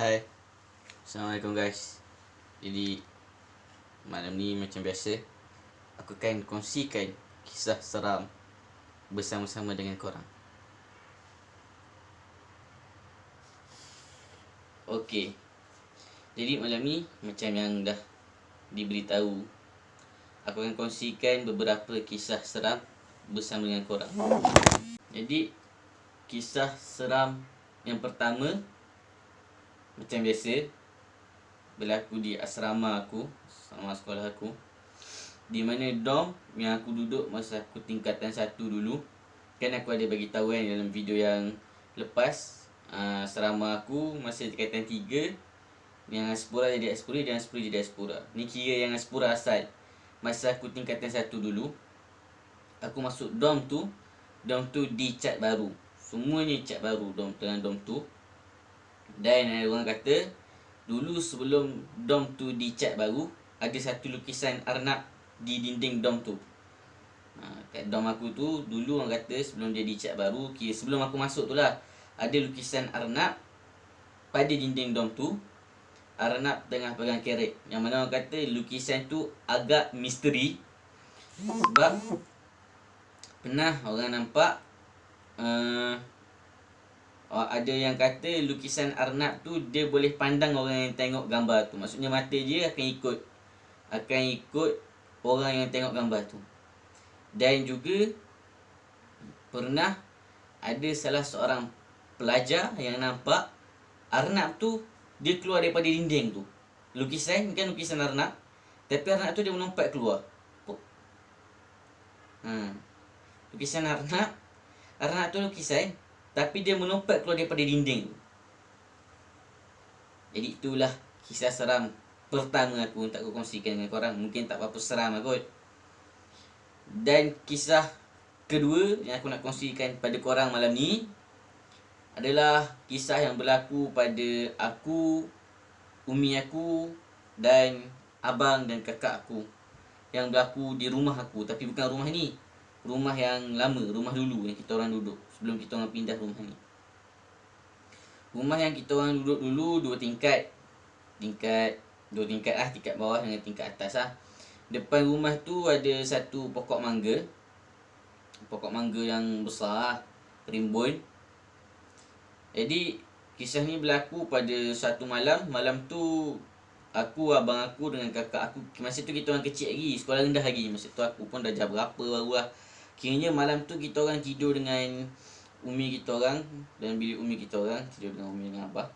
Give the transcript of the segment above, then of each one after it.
Hai, Assalamualaikum guys. Jadi malam ni macam biasa, aku akan kongsikan kisah seram bersama-sama dengan korang. Okey, jadi malam ni macam yang dah diberitahu, aku akan kongsikan beberapa kisah seram bersama dengan korang. Jadi kisah seram yang pertama macam biasa berlaku di asrama aku, asrama sekolah aku, di mana dom yang aku duduk masa aku tingkatan 1 dulu. Kan aku ada bagi tahu kan dalam video yang lepas, asrama aku masa tingkatan 3, yang Aspura jadi Aspura dan Aspura jadi Aspura. Ni kira yang Aspura asal. Masa aku tingkatan 1 dulu, aku masuk dom tu dicat baru. Semuanya cat baru dalam dom tu. Dan ada orang kata dulu sebelum dom tu dicat baru, ada satu lukisan arnab di dinding dom tu. Kat dom aku tu dulu orang kata sebelum dia dicat baru, kira sebelum aku masuk tu lah, ada lukisan arnab pada dinding dom tu. Arnab tengah pegang kerek, yang mana orang kata lukisan tu agak misteri. Sebab pernah orang nampak ada yang kata lukisan arnab tu dia boleh pandang orang yang tengok gambar tu. Maksudnya mata dia akan ikut orang yang tengok gambar tu. Dan juga pernah ada salah seorang pelajar yang nampak arnab tu dia keluar daripada dinding tu. Lukisan arnab, tapi arnab tu dia melompat keluar. Lukisan arnab tu lukisan, tapi dia melompat keluar daripada dinding. Jadi itulah kisah seram pertama aku untuk aku kongsikan dengan korang. Mungkin tak apa-apa seram lah kot. Dan kisah kedua yang aku nak kongsikan pada korang malam ni adalah kisah yang berlaku pada aku, umi aku dan abang dan kakak aku, yang berlaku di rumah aku. Tapi bukan rumah ni, rumah yang lama, rumah dulu yang kita orang duduk sebelum kita orang pindah rumah ni. Rumah yang kita orang duduk dulu 2 tingkat. Tingkat bawah dengan tingkat atas lah. Depan rumah tu ada satu pokok mangga. Pokok mangga yang besar, rimbun. Jadi kisah ni berlaku pada satu malam. Malam tu aku, abang aku dengan kakak aku, masa tu kita orang kecil lagi, sekolah rendah lagi. Masa tu aku pun dah jam berapa baru lah. Kiranya malam tu kita orang tidur dengan umi kita orang, dan bilik umi kita orang, tidur dengan umi dengan abah.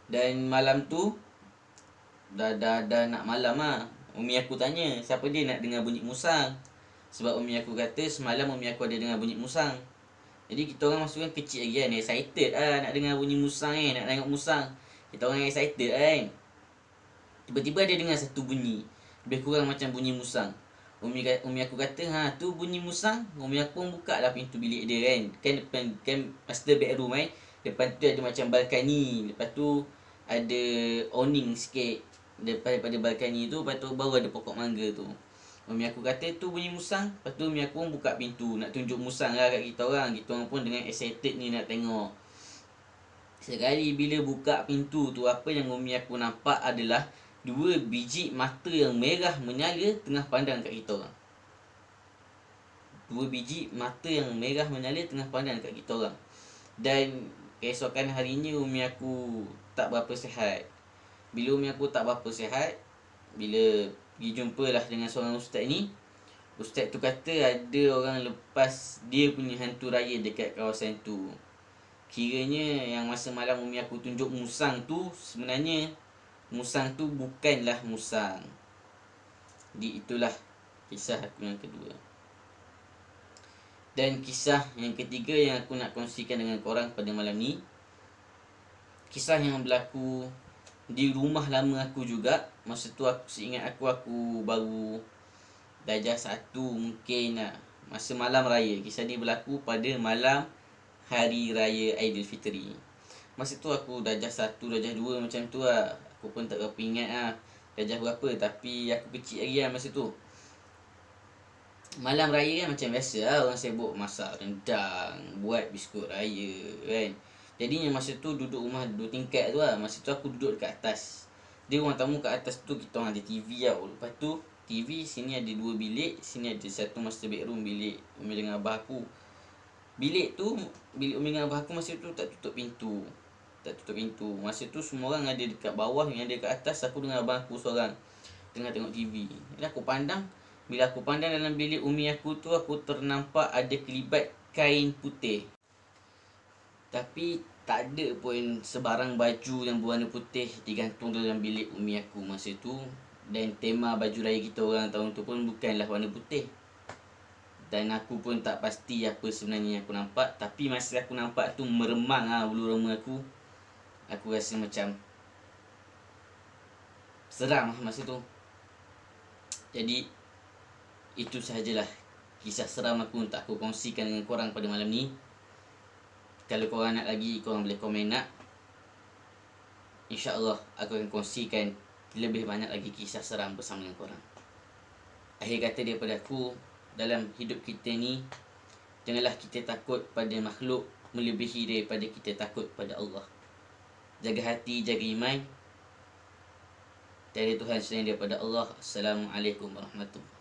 Dan malam tu dah nak malam lah. Umi aku tanya siapa dia nak dengar bunyi musang. Sebab umi aku kata semalam umi aku ada dengar bunyi musang. Jadi kita orang masuk kan kecil lagi kan, excited lah nak dengar bunyi musang nak tengok musang. Kita orang excited kan. Tiba-tiba dia dengar satu bunyi, lebih kurang macam bunyi musang. Umi aku kata, tu bunyi musang. Umi aku pun buka lah pintu bilik dia kan. Kan depan, kan master bedroom kan, depan tu ada macam balkoni. Lepas tu ada awning sikit daripada balkoni tu. Lepas tu baru ada pokok mangga tu. Umi aku kata tu bunyi musang. Lepas tu umi aku pun buka pintu nak tunjuk musang lah kat kita orang. Kita orang pun dengan excited ni nak tengok. Sekali bila buka pintu tu, apa yang umi aku nampak adalah 2 biji mata yang merah menyala tengah pandang kat kita orang. 2 biji mata yang merah menyala tengah pandang kat kita orang. Dan keesokan harinya umi aku tak berapa sihat. Bila umi aku tak berapa sihat, bila pergi jumpa lah dengan seorang ustaz ni, ustaz tu kata ada orang lepas dia punya hantu raya dekat kawasan tu. Kiranya yang masa malam umi aku tunjuk musang tu, sebenarnya musang tu bukanlah musang. Jadi itulah kisah aku yang kedua. Dan kisah yang ketiga yang aku nak kongsikan dengan korang pada malam ni, kisah yang berlaku di rumah lama aku juga. Masa tu aku seingat aku baru darjah 1 mungkin lah. Masa malam raya. Kisah ni berlaku pada malam Hari Raya Aidilfitri. Masa tu aku darjah 1, darjah 2 macam tu lah. Aku pun tak berapa ingat lah darjah berapa, tapi aku kecil lagi lah masa tu. Malam raya kan macam biasa lah, orang sibuk masak rendang, buat biskut raya kan. Jadinya masa tu duduk rumah 2 tingkat tu lah. Masa tu aku duduk dekat atas. Dia ruang tamu kat atas tu kita orang ada TV tau. Lepas tu TV sini ada 2 bilik, sini ada 1 master bedroom, bilik Umi dengan abah aku. Bilik Umi dengan abah aku masa tu tak tutup pintu. Masa tu semua orang ada dekat bawah, yang ada dekat atas. Aku dengan abang aku seorang tengah tengok TV. Bila aku pandang dalam bilik Umi aku tu, aku ternampak ada kelibat kain putih. Tapi tak ada pun sebarang baju yang berwarna putih digantung dalam bilik Umi aku masa tu. Dan tema baju raya kita orang tahun tu pun bukanlah warna putih. Dan aku pun tak pasti apa sebenarnya yang aku nampak. Tapi masa aku nampak tu meremang bulu roma aku. Aku rasa macam seram masa tu. Jadi itu sahajalah kisah seram aku untuk aku kongsikan dengan korang pada malam ni. Kalau korang nak lagi, korang boleh komen nak. InsyaAllah aku akan kongsikan lebih banyak lagi kisah seram bersama dengan korang. Akhir kata daripada aku, dalam hidup kita ni, janganlah kita takut pada makhluk melebihi daripada kita takut pada Allah. Jaga hati, jaga iman. Tiada Tuhan selain daripada Allah. Assalamualaikum warahmatullahi wabarakatuh.